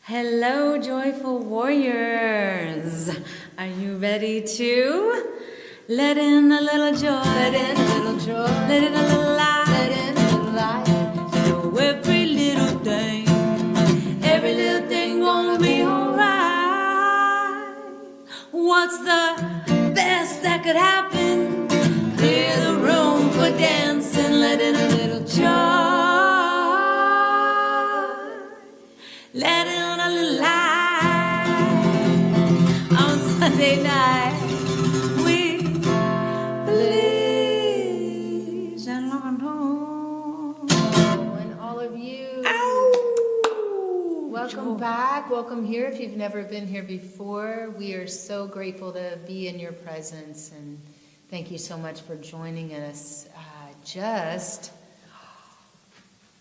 Hello, joyful warriors. Are you ready to let in a little joy? Let in a little joy. Let in a little light. Let in a little light. So every little thing gonna be alright. What's the best that could happen? Clear the room for dancing. Let in a little joy. Let in a little light. On Sunday night we believe and Lord home. And all of you, welcome Joy. back. Welcome here. If you've never been here before, we are so grateful to be in your presence, and thank you so much for joining us just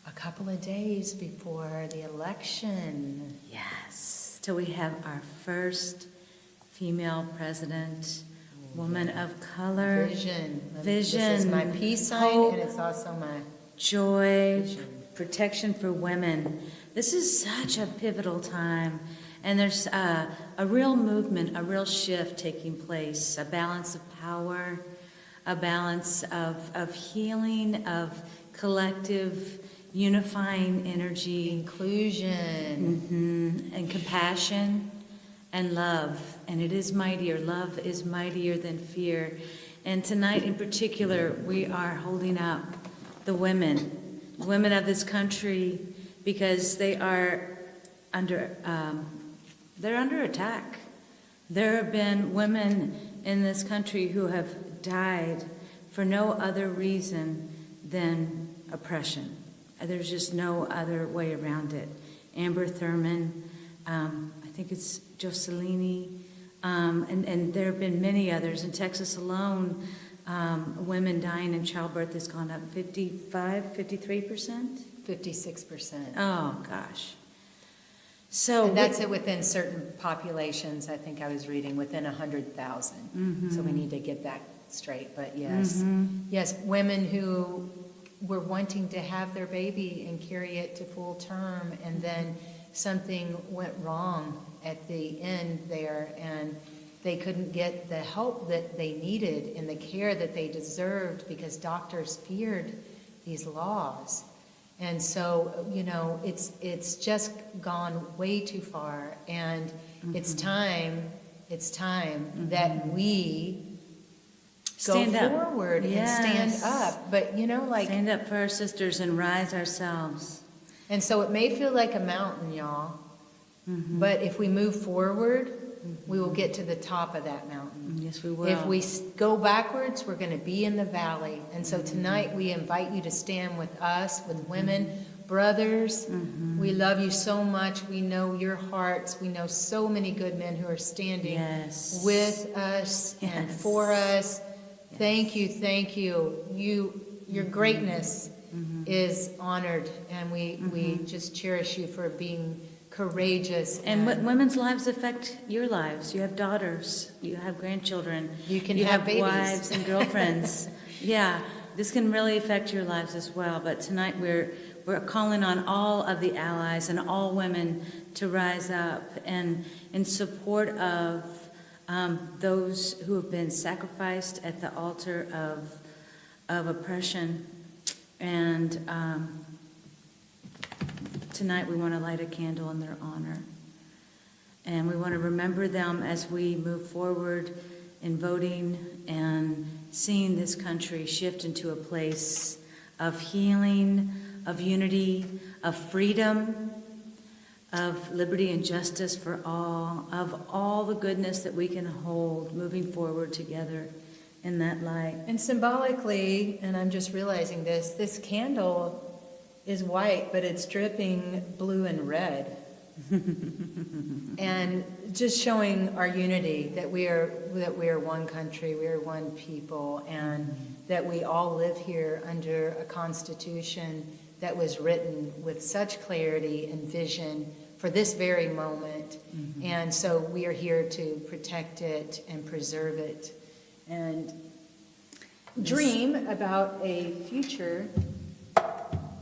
a couple of days before the election. Yes, till we have our first female president, woman of color, Vision. vision, This is my peace sign, hope, and it's also my joy, vision. protection for women. This is such a pivotal time, and there's a real movement, a real shift taking place, a balance of power, a balance of healing, of collective unifying energy, Inclusion. and compassion and love. And it is mightier. Love is mightier than fear. And tonight in particular, we are holding up the women of this country, because they are under attack. There have been women in this country who have died for no other reason than oppression. There's just no other way around it. Amber Thurman, I think it's Joscelini, and there have been many others. In Texas alone, women dying in childbirth has gone up 53%? 56%. Oh, gosh. So And that's it within certain populations. I think I was reading within 100,000. So we need to get that straight. But yes, yes, women who were wanting to have their baby and carry it to full term, and then something went wrong at the end there, and they couldn't get the help that they needed and the care that they deserved because doctors feared these laws. And so, you know, it's just gone way too far, and it's time that we stand go up. forward and stand up. But, you know, like... stand up for our sisters and rise ourselves. And so it may feel like a mountain, y'all, but if we move forward, we will get to the top of that mountain. Yes, we will. If we go backwards, we're going to be in the valley. And so tonight we invite you to stand with us, with women, brothers. We love you so much. We know your hearts. We know so many good men who are standing with us and for us. Thank you, thank you. Your greatness is honored, and we just cherish you for being courageous. And women's lives affect your lives. You have daughters, you have grandchildren, You can you have have babies. wives and girlfriends. Yeah, this can really affect your lives as well. But tonight we're calling on all of the allies and all women to rise up and in support of those who have been sacrificed at the altar of oppression. And tonight we want to light a candle in their honor. And we want to remember them as we move forward in voting and seeing this country shift into a place of healing, of unity, of freedom, of liberty and justice for all, of all the goodness that we can hold moving forward together in that light. And symbolically, and I'm just realizing this candle is white, but it's dripping blue and red. And just showing our unity, that we are one country, we are one people, and that we all live here under a constitution that was written with such clarity and vision for this very moment. And so we are here to protect it and preserve it and dream about a future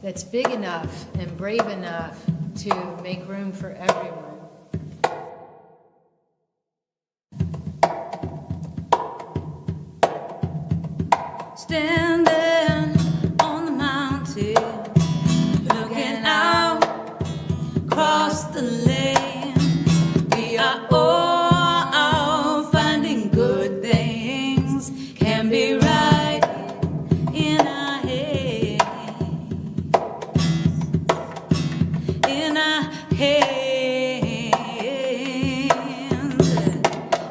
that's big enough and brave enough to make room for everyone. standing on the mountain, looking out across the land. We are all finding good things can be right in our head, in our hands.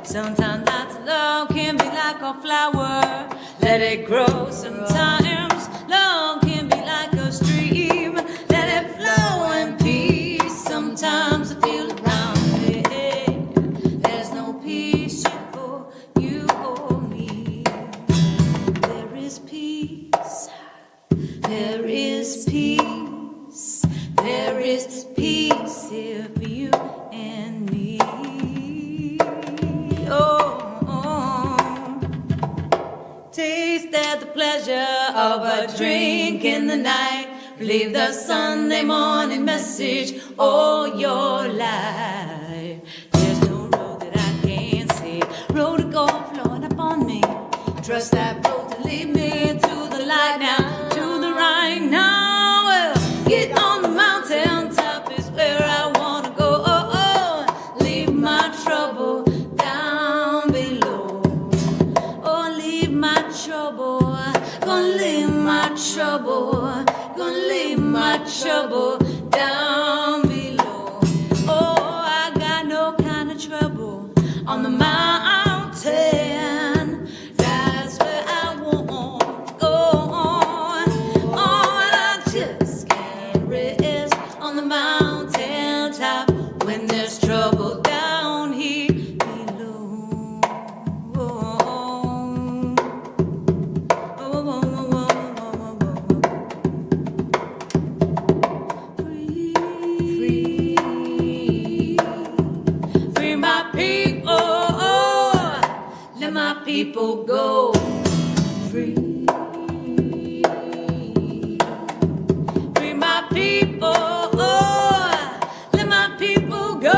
Sometimes that's love can be like a flower, let it grow. Sometimes love can be like a stream, let it flow in peace. Sometimes I feel around me, there's no peace for you or me. There is peace, there is peace, there is peace here for you and me. Taste at the pleasure of a drink in the night. Believe the Sunday morning message all your life. There's no road that I can't see, road to go flowing up on me. Trust that road to lead me to the light now, to the right now. Well, get on the mountain top is where I wanna go. Leave my trouble down below. Oh, leave my trouble, gonna leave my trouble, gonna leave my trouble down below. Oh, I got no kind of trouble on the mountain. That's where I want to go. Oh, and I just can't rest on the mountain top when there's trouble down here below. Free my people, let my people go. Free, free my people, let my people go.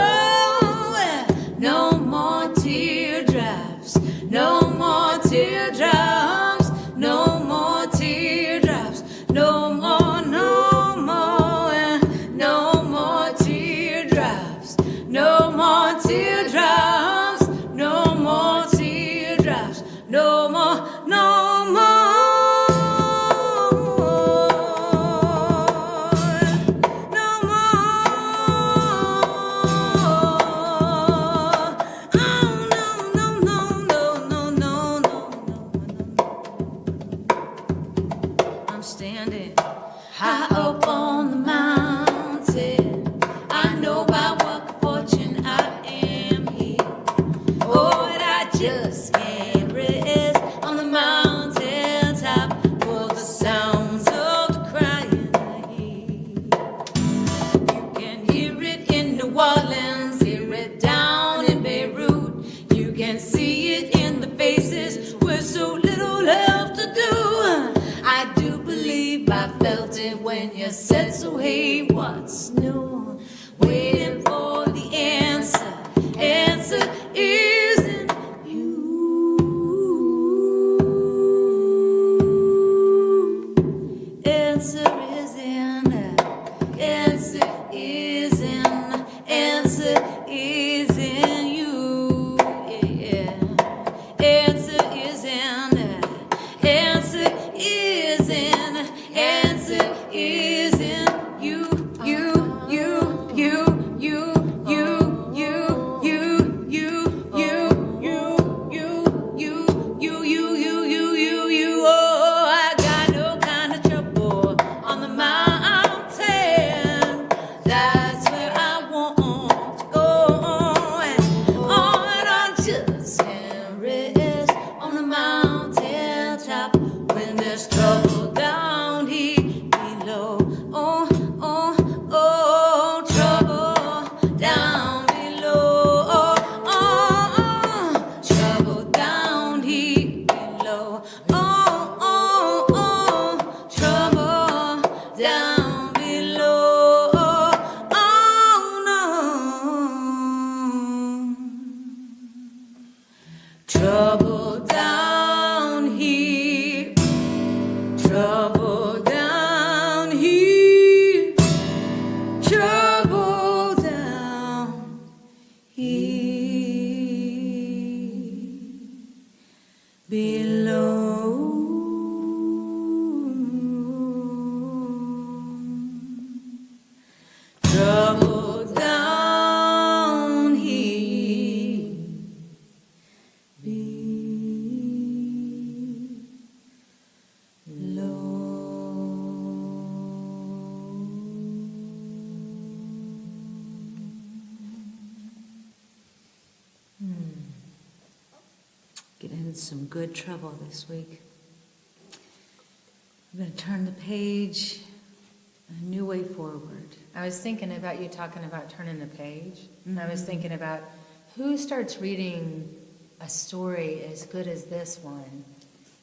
No more teardrops, no more teardrops, no more teardrops, no more, no more, no more teardrops, no more teardrops, no more teardrops, no more, no more. No more. Oh, no, no, no, no, no, no, no, no. I'm standing high up on the mountain. I know by what fortune I am here. Oh, and I just can't rest on the mountain top for the sounds of the crying I hear. You can hear it in New Orleans, hear it down in Beirut. You can see it in the faces with so little left to do. I do believe I felt it when you said so. Hey, what's new? Waiting for the answer. Answer isn't you. Answer isn't. Answer isn't. Answer isn't you. Yeah. Answer isn't. Answer isn't. Answer isn't you. You. in some good trouble this week. I'm going to turn the page, a new way forward. I was thinking about you talking about turning the page. And I was thinking about who starts reading a story as good as this one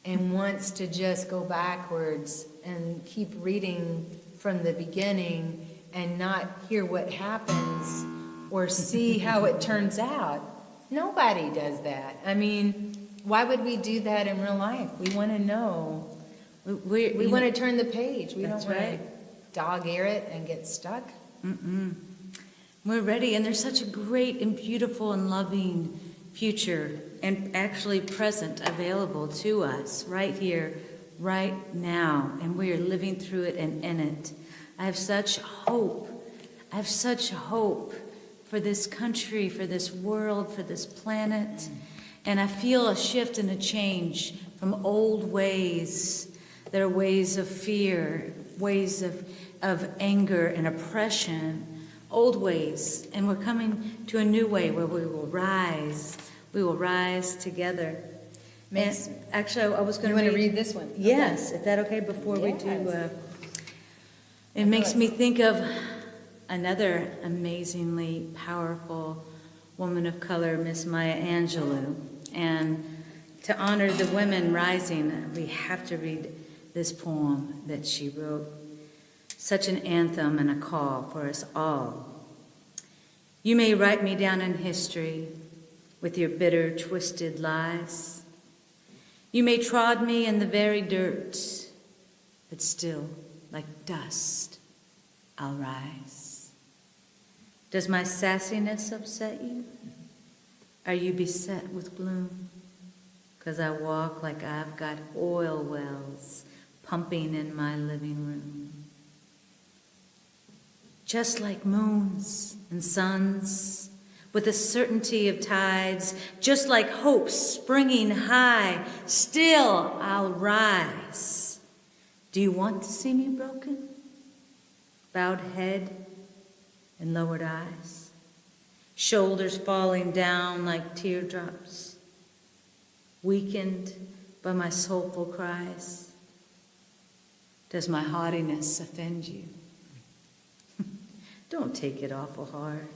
and wants to just go backwards and keep reading from the beginning and not hear what happens or see how it turns out. Nobody does that. I mean, why would we do that in real life? We want to know. We want to turn the page. We don't want to dog-ear it and get stuck. We're ready, and there's such a great and beautiful and loving future and actually present available to us right here, right now, and we are living through it and in it. I have such hope. I have such hope for this country, for this world, for this planet, and I feel a shift and a change from old ways that are ways of fear, ways of anger and oppression, old ways, and we're coming to a new way where we will rise. We will rise together. Actually, I was going to read this one. Yes, is that okay? Before we do, it makes me think of another amazingly powerful woman of color, Miss Maya Angelou, and to honor the women rising, we have to read this poem that she wrote. Such an anthem and a call for us all. You may write me down in history with your bitter, twisted lies. You may trod me in the very dirt, but still, like dust, I'll rise. Does my sassiness upset you? Are you beset with gloom? 'Cause I walk like I've got oil wells pumping in my living room. Just like moons and suns, with the certainty of tides, just like hope springing high, still I'll rise. Do you want to see me broken? Bowed head and lowered eyes, shoulders falling down like teardrops, weakened by my soulful cries. Does my haughtiness offend you? Don't take it awful hard,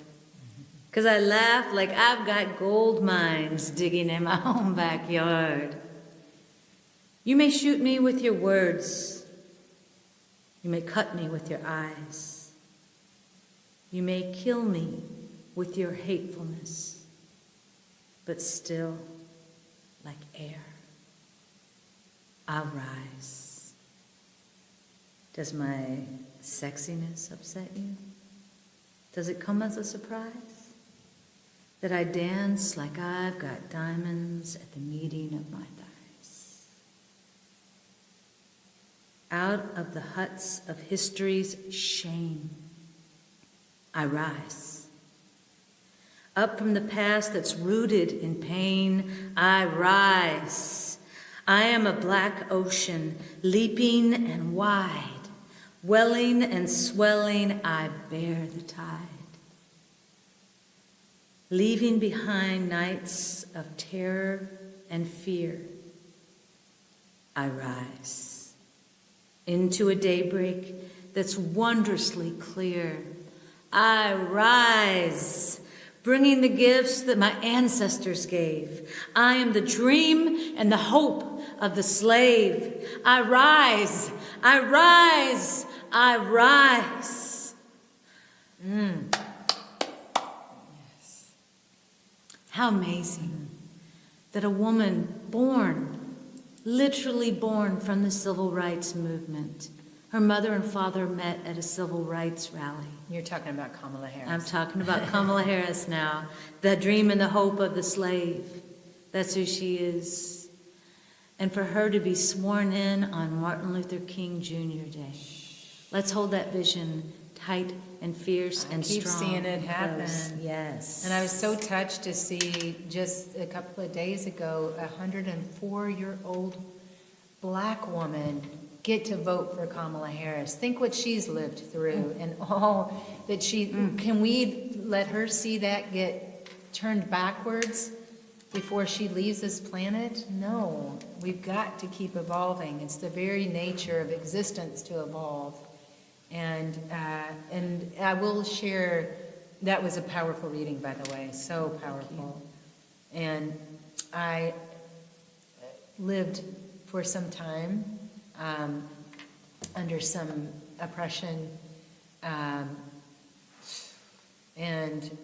'cause I laugh like I've got gold mines digging in my own backyard. You may shoot me with your words. You may cut me with your eyes. You may kill me with your hatefulness, but still, like air, I'll rise. Does my sexiness upset you? Does it come as a surprise that I dance like I've got diamonds at the meeting of my thighs? Out of the huts of history's shame, I rise. Up from the past that's rooted in pain, I rise. I am a black ocean, leaping and wide. Welling and swelling, I bear the tide. Leaving behind nights of terror and fear, I rise into a daybreak that's wondrously clear. I rise, bringing the gifts that my ancestors gave. I am the dream and the hope of the slave. I rise, I rise, I rise. Yes. How amazing that a woman born, literally born from the civil rights movement, her mother and father met at a civil rights rally. You're talking about Kamala Harris. I'm talking about Kamala Harris now. The dream and the hope of the slave. That's who she is. And for her to be sworn in on Martin Luther King Jr. Day. Let's hold that vision tight and fierce and strong. I keep seeing it happen. Yes. And I was so touched to see just a couple of days ago, a 104-year-old black woman get to vote for Kamala Harris. Think what she's lived through and all that she, can we let her see that get turned backwards before she leaves this planet? No, we've got to keep evolving. It's the very nature of existence to evolve. And I will share, that was a powerful reading, by the way, so powerful. And I lived for some time under some oppression, and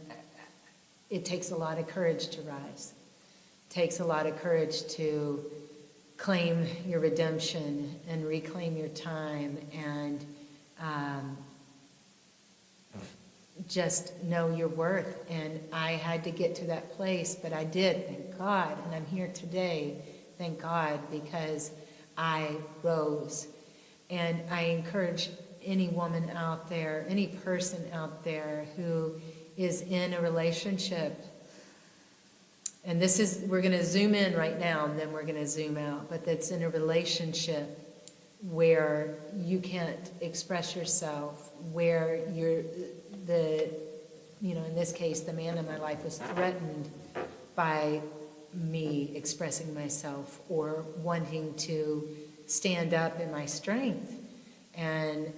it takes a lot of courage to rise. It takes a lot of courage to claim your redemption and reclaim your time and just know your worth. And I had to get to that place, but I did, thank God. And I'm here today, thank God, because I rose. And I encourage any woman out there, any person out there who is in a relationship, and this is, we're going to zoom in right now and then we're going to zoom out, but that's in a relationship where you can't express yourself, where you're in this case, the man in my life was threatened by me expressing myself or wanting to stand up in my strength and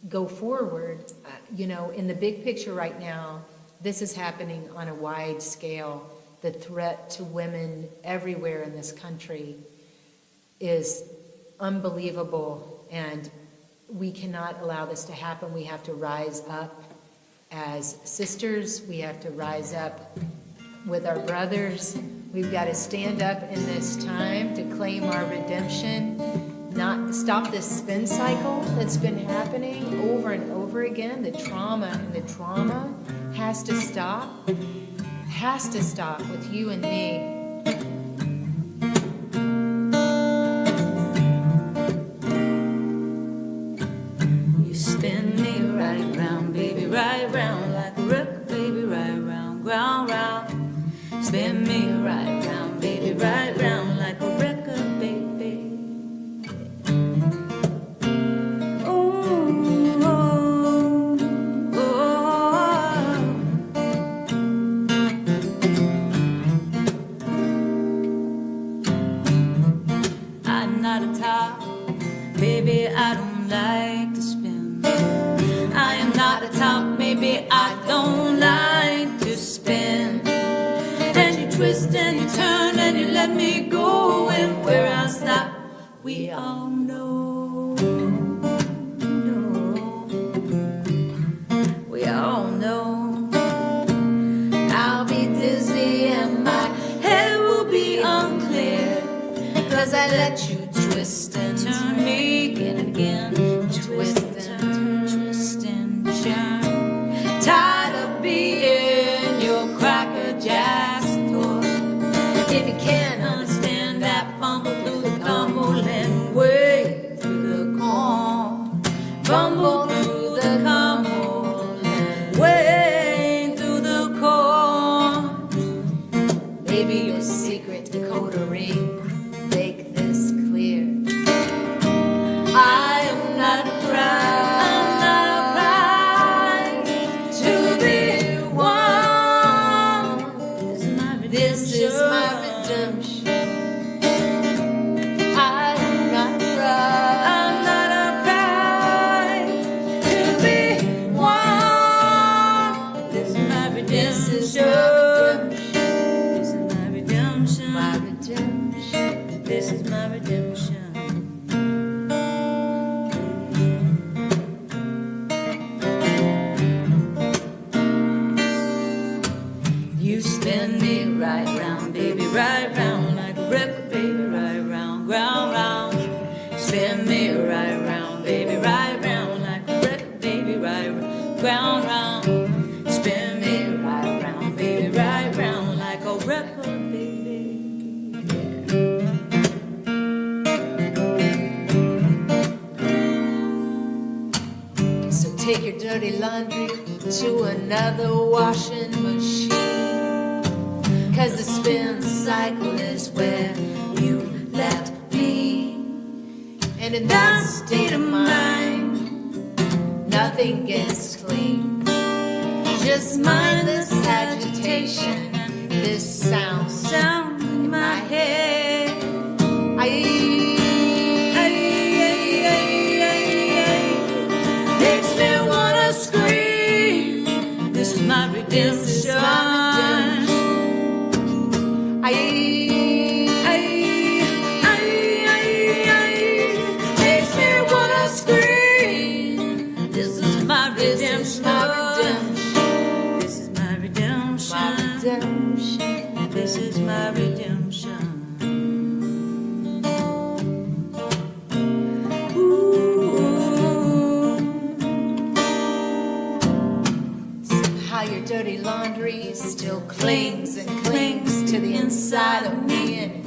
go forward. In the big picture right now, this is happening on a wide scale. The threat to women everywhere in this country is unbelievable, and we cannot allow this to happen. We have to rise up as sisters. We have to rise up with our brothers. We've got to stand up in this time to claim our redemption, not stop this spin cycle that's been happening over and over again. The trauma has to stop. Has to stop with you and me. You spin me right round, baby, right round like a record, baby, right round, round, round. Spin me right round, baby, right round like a record, baby. Oh, oh, oh. I'm not a top, baby, I don't like to spin. I am not a top, maybe I don't like to spin. And you twist and you turn and you let me go, and where I stop, we all know. We all know. I'll be dizzy and my head will be unclear, 'cause I let you twist and turn me again and again. Twist and turn, twist and turn. Tired of being your cracker jack store. If you can't understand that, fumble through the Cumberland way, through the corn. Fumble through the Cumberland way, through the corn. Maybe your secret Dakota ring, make this clear. I am not a bride. I'm not a bride to be one. This is my redemption. I am not a bride. I'm not a bride to be one. This is my redemption. This is my redemption. My redemption. This is my redemption. You spin me right round, baby, right round like a record, baby, right round, round, round. Spin me right round, baby, right round like a record, baby, right round, round. Spin me right round, baby, right round like a record, baby. So take your dirty laundry to another washing machine, 'cause the spin cycle is where you left me. And in that state of mind, nothing gets clean. Just mindless agitation and this sound in my head. Makes me wanna scream. This is my redemption. Makes me wanna scream. This is my redemption. This is my redemption. This is my redemption. How your dirty laundry still clings and clings to the inside of me, and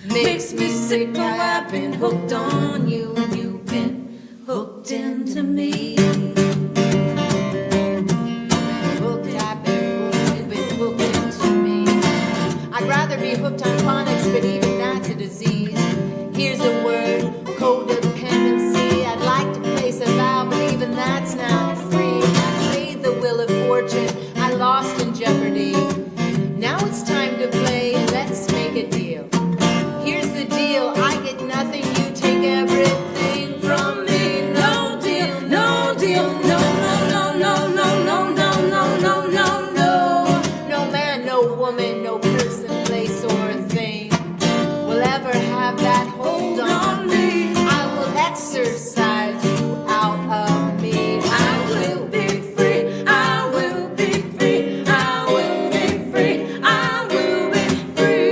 it makes me sick how I've been hooked on you and you've been hooked into me. You've been hooked into me. I'd rather be hooked on phonics, but even that's a disease. Here's a word, codependency. I'd like to place a vow, but even that's not free. I played the wheel of fortune, I lost in jeopardy. Now it's time to play, let's make a deal. Here's the deal, I get nothing, you take everything from me. No deal, no deal, no, no, no, no, no, no, no, no, no, no. No man, no woman, no person, place or thing will ever have that hold on me. I will exercise you out of me. I will be free, I will be free, I will be free, I will be free.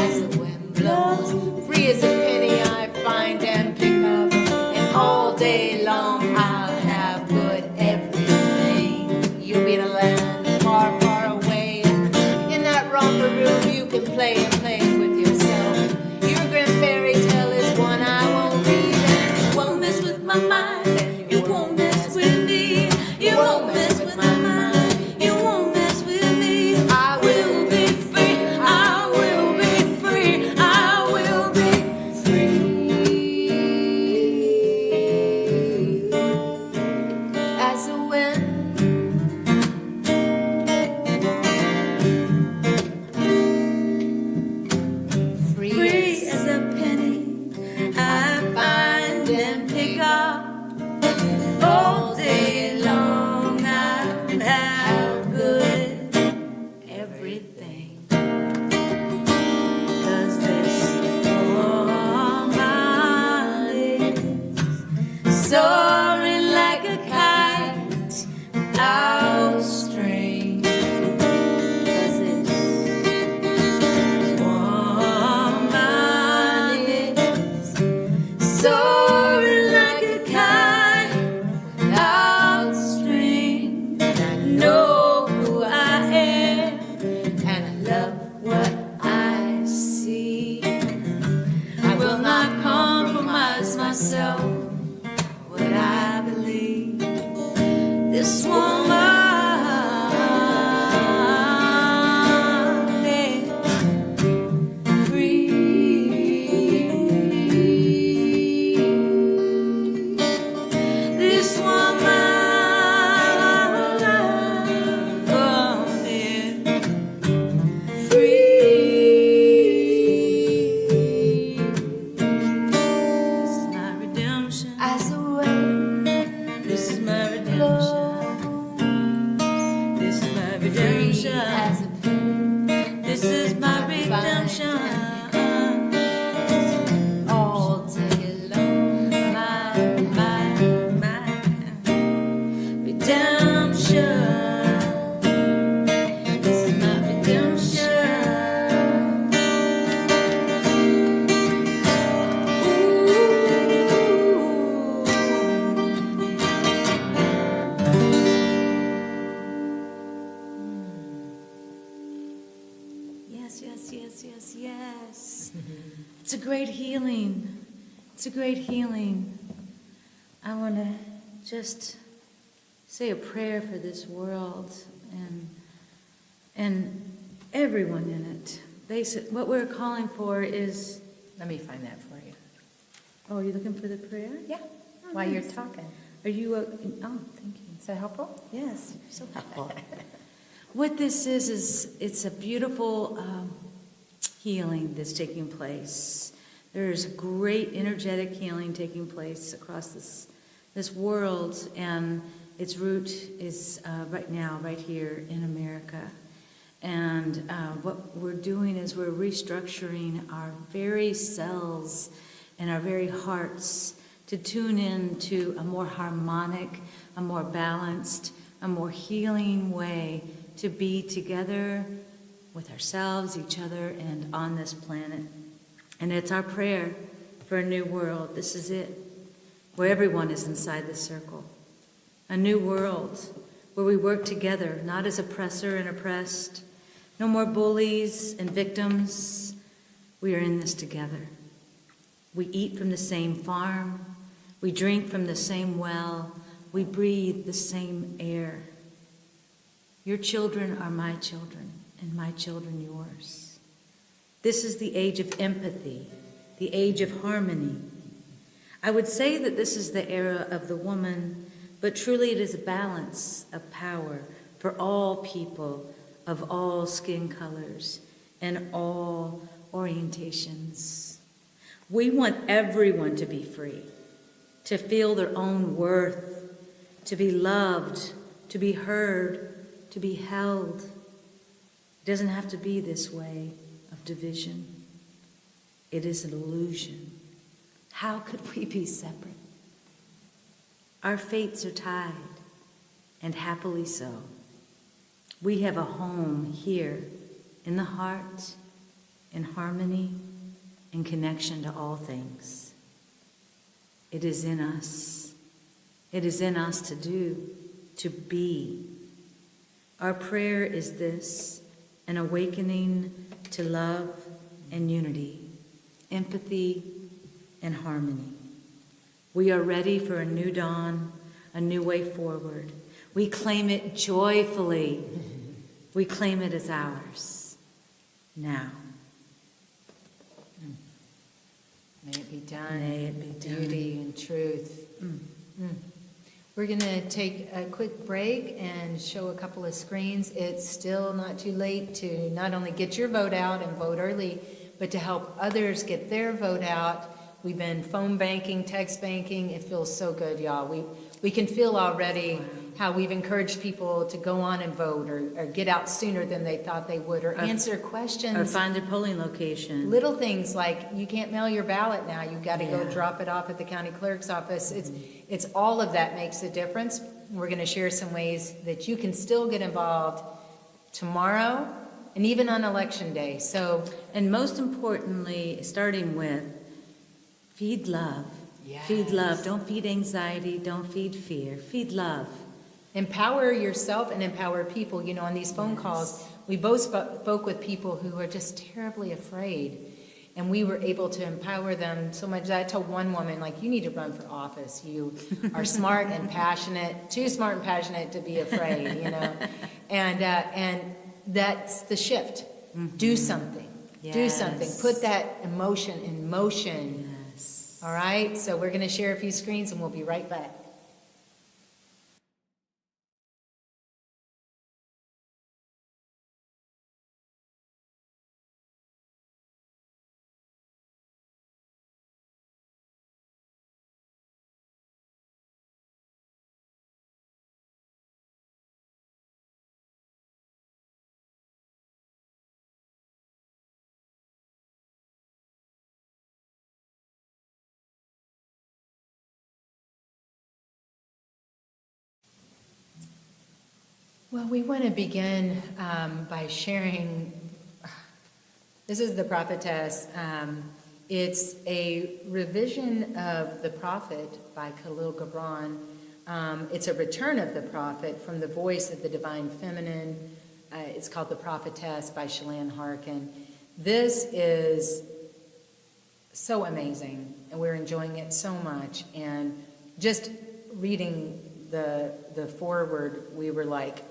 As the wind blows, free as a penny I find and pick up, and all day long I'll have good everything. You'll be in a land far, far away. In that romper room you can play and play with yourself. Your grand fairy tale is one I won't read, and you won't mess with my mind, and you won't mess with me. You won't mess with my mind, you won't mess with me. I will be free, I will be free, I will be free. As a wind, free as a penny I find and pick up. All day long I'll have good everything. 'Cause this warm is soaring like a kite without string. 'Cause this warm is soaring like a kite without string. And I know who I am, and I love what I see. I will not compromise myself, what I believe. This woman is free. This woman is free. This is my redemption. As a wave, this is my redemption. This is my redemption. As a this is my redemption. All day long, my redemption. This is my redemption. Yes, yes, yes, yes, yes. It's a great healing. It's a great healing. I want to just say a prayer for this world and everyone in it. What we're calling for is... Let me find that for you. Oh, are you looking for the prayer? Yeah, Oh, while nice. you're talking. Are you... oh, thank you. Is that helpful? Yes, you're so helpful. What this is it's a beautiful healing that's taking place. There's great energetic healing taking place across this world, and its root is right now, right here in America. And what we're doing is we're restructuring our very cells and our very hearts to tune in to a more harmonic, a more balanced, a more healing way to be together with ourselves, each other, and on this planet. And it's our prayer for a new world. This is it, where everyone is inside the circle. A new world where we work together, not as oppressor and oppressed. No more bullies and victims. We are in this together. We eat from the same farm. We drink from the same well. We breathe the same air. Your children are my children, and my children yours. This is the age of empathy, the age of harmony. I would say that this is the era of the woman, but truly it is a balance of power for all people of all skin colors and all orientations. We want everyone to be free, to feel their own worth, to be loved, to be heard, to be held. It doesn't have to be this way of division. It is an illusion. How could we be separate? Our fates are tied, and happily so. We have a home here in the heart, in harmony, in connection to all things. It is in us. It is in us to do, to be. Our prayer is this, an awakening to love and unity, empathy and harmony. We are ready for a new dawn, a new way forward. We claim it joyfully. We claim it as ours. Now. May it be done. May it be done. Beauty and truth. We're going to take a quick break and show a couple of screens. It's still not too late to not only get your vote out and vote early, but to help others get their vote out. We've been phone banking, text banking. It feels so good, y'all. We can feel already how we've encouraged people to go on and vote or get out sooner than they thought they would, or answer questions. Or find their polling location. Little things like you can't mail your ballot now. You've got to go drop it off at the county clerk's office. It's all of that makes a difference. We're going to share some ways that you can still get involved tomorrow and even on election day. So, and most importantly, starting with feed love. Yes. Feed love. Don't feed anxiety. Don't feed fear. Feed love. Empower yourself and empower people. You know, on these phone calls, we both spoke with people who are just terribly afraid. And we were able to empower them so much that I told one woman, like, you need to run for office. You are smart and passionate, too smart and passionate to be afraid, you know. And that's the shift. Do something. Yes. Do something. Put that emotion in motion. Yes. All right? So we're going to share a few screens and we'll be right back. Well, we want to begin by sharing. This is the prophetess. It's a revision of The Prophet by Khalil Gibran. It's a return of the prophet from the voice of the divine feminine. It's called The Prophetess by Shalane Harkin. This is so amazing, and we're enjoying it so much. And just reading the foreword, we were like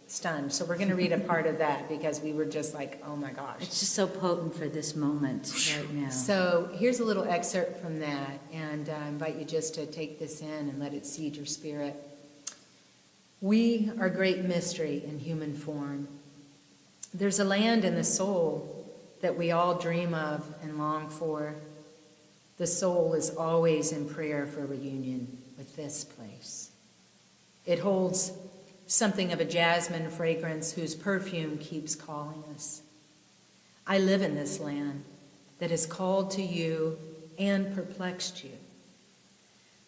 stunned. So we're going to read a part of that because we were just like, oh my gosh. It's just so potent for this moment right now. So here's a little excerpt from that, and I invite you just to take this in and let it seed your spirit. We are great mystery in human form. There's a land in the soul that we all dream of and long for. The soul is always in prayer for reunion with this place. It holds something of a jasmine fragrance whose perfume keeps calling us. I live in this land that has called to you and perplexed you.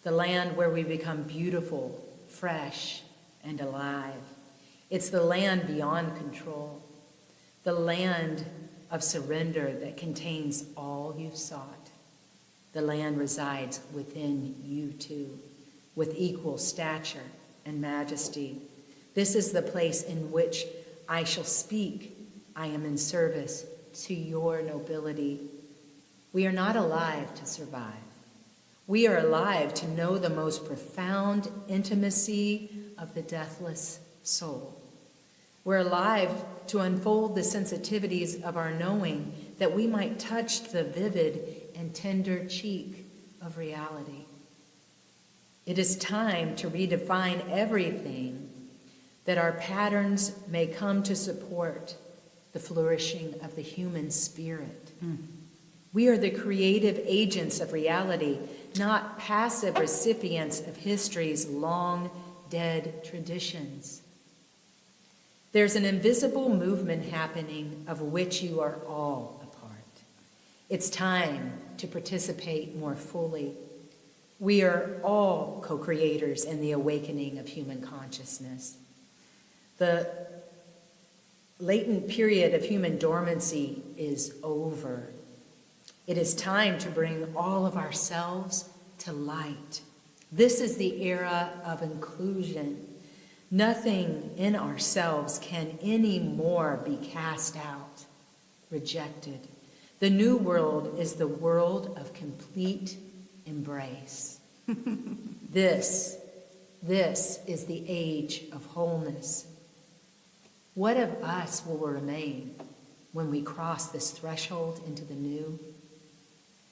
The land where we become beautiful, fresh, and alive. It's the land beyond control. The land of surrender that contains all you've sought. The land resides within you too, with equal stature and majesty. This is the place in which I shall speak. I am in service to your nobility. We are not alive to survive. We are alive to know the most profound intimacy of the deathless soul. We're alive to unfold the sensitivities of our knowing that we might touch the vivid and tender cheek of reality. It is time to redefine everything that our patterns may come to support the flourishing of the human spirit. We are the creative agents of reality, not passive recipients of history's long dead traditions. There's an invisible movement happening of which you are all a part. It's time to participate more fully. We are all co-creators in the awakening of human consciousness. The latent period of human dormancy is over. It is time to bring all of ourselves to light. This is the era of inclusion. Nothing in ourselves can any more be cast out, rejected. The new world is the world of complete embrace. This is the age of wholeness. What of us will remain when we cross this threshold into the new?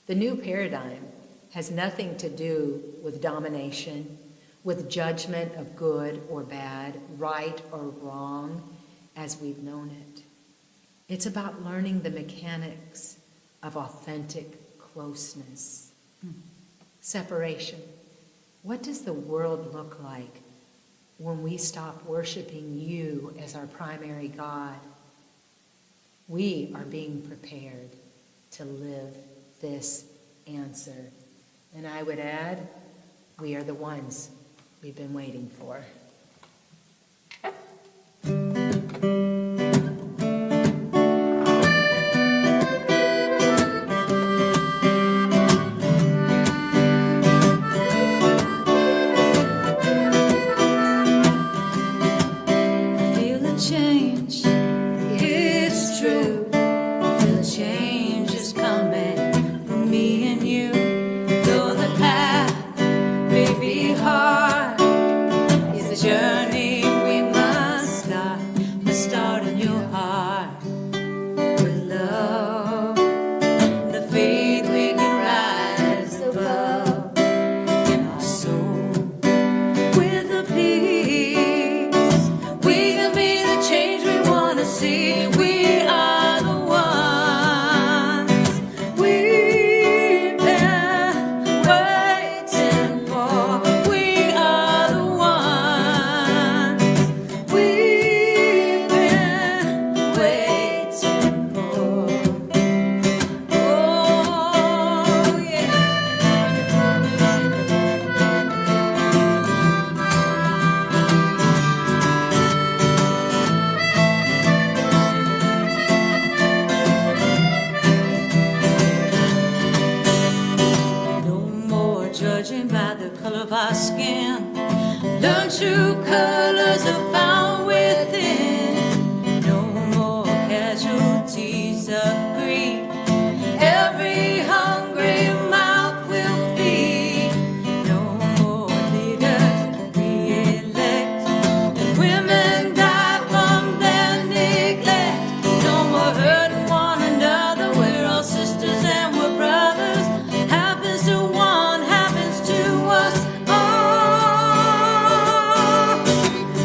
The new paradigm has nothing to do with domination, with judgment of good or bad, right or wrong, as we've known it. It's about learning the mechanics of authentic closeness. Separation. What does the world look like when we stop worshiping you as our primary God? We are being prepared to live this answer. And I would add, we are the ones we've been waiting for.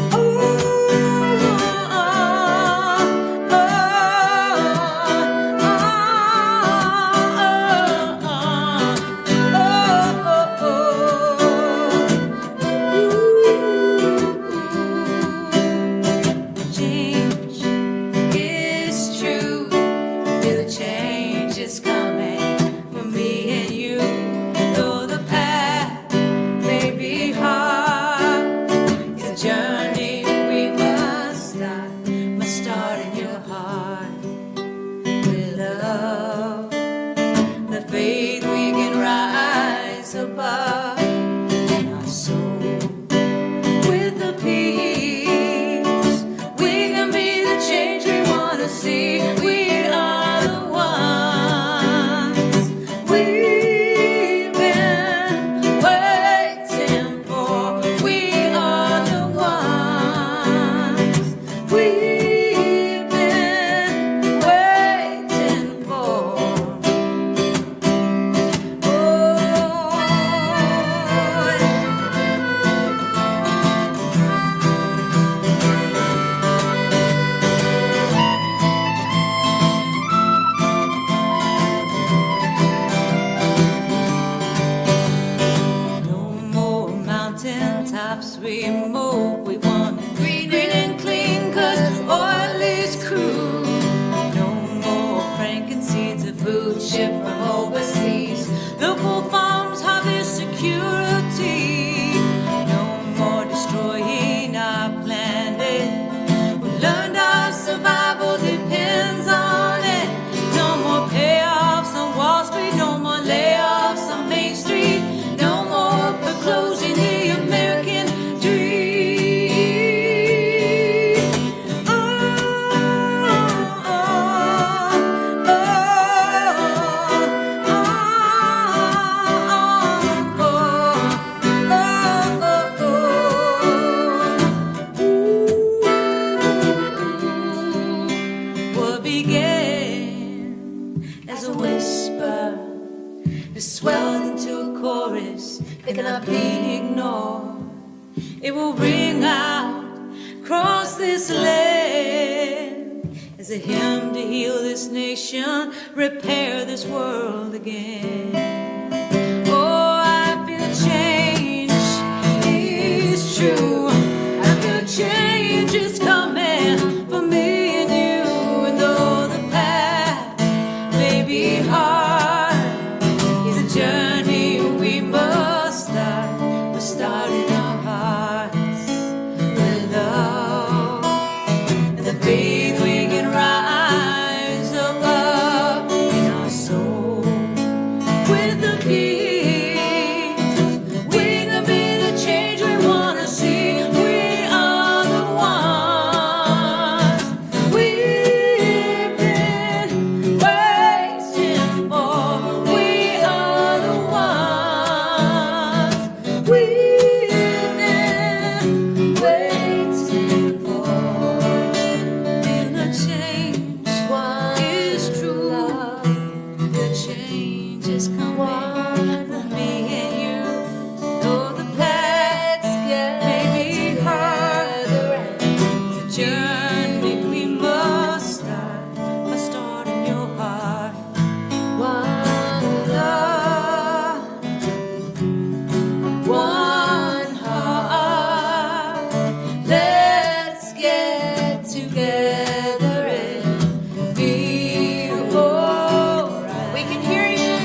Oh stops, we move. We want green and clean, 'cause oil is crude. No more cranking seeds of food shipped from overseas. Local farms harvest security. No more destroying our planet. We learned our survival depends on it. No more payoffs on Wall Street. No more layoffs on Main Street. No more foreclosing the American dream. Oh, oh, oh, what began as a whisper is swelled into a chorus that cannot be ignored. It will ring out across this land as a hymn to heal this nation, repair this world again. Oh, I feel change is true. I feel change is coming for me and you. And though the path may be hard, it's a journey we must start. We're starting our hearts with love and the faith we can rise above in our soul with the peace. We can be the change we want to see. We are the ones we've been waiting for. We are the ones we've been waiting for. Feel the change is true. The change is coming for me and you. Though the paths may be hard, it's a journey we must start by starting your heart. One love, one heart. Let's get together and feel alright. We can hear you.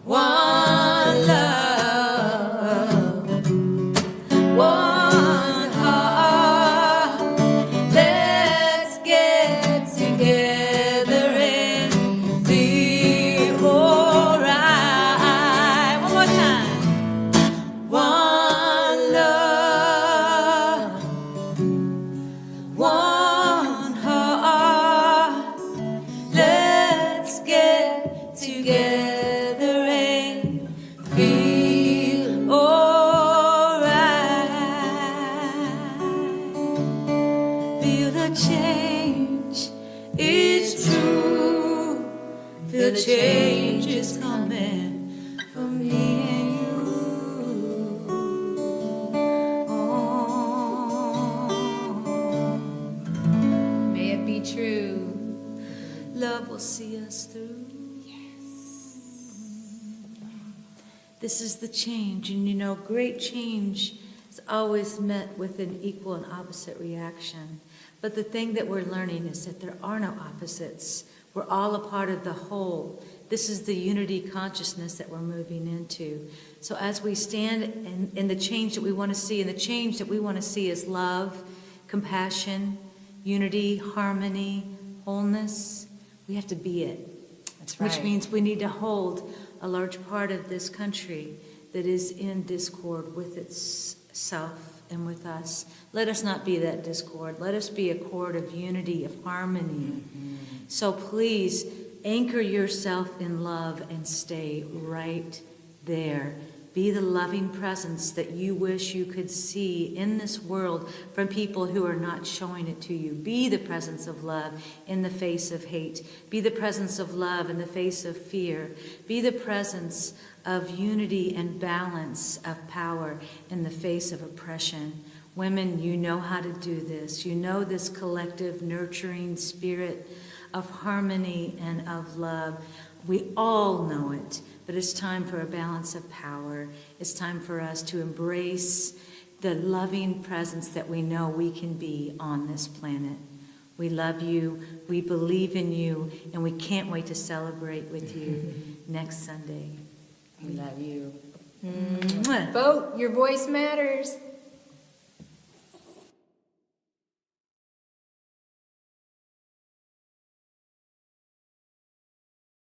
One love, one heart. Let's get together and feel alright. One more time. One love, one heart. Let's get together and feel alright. Feel the change is true. Feel the change is coming for me and you. Oh, May it be true. love will see us through. This is the change, and you know, great change is always met with an equal and opposite reaction. But the thing that we're learning is that there are no opposites. We're all a part of the whole. This is the unity consciousness that we're moving into. So as we stand in the change that we want to see, and the change that we want to see is love, compassion, unity, harmony, wholeness, we have to be it. That's right. Which means we need to hold a large part of this country that is in discord with itself and with us. Let us not be that discord. Let us be a cord of unity, of harmony. So please anchor yourself in love and stay right there. Be the loving presence that you wish you could see in this world from people who are not showing it to you. Be the presence of love in the face of hate. Be the presence of love in the face of fear. Be the presence of unity and balance of power in the face of oppression. Women, you know how to do this. You know this collective nurturing spirit of harmony and of love. We all know it, but it's time for a balance of power. It's time for us to embrace the loving presence that we know we can be on this planet. We love you, we believe in you, and we can't wait to celebrate with you next Sunday. We love you. Mwah. Vote, your voice matters.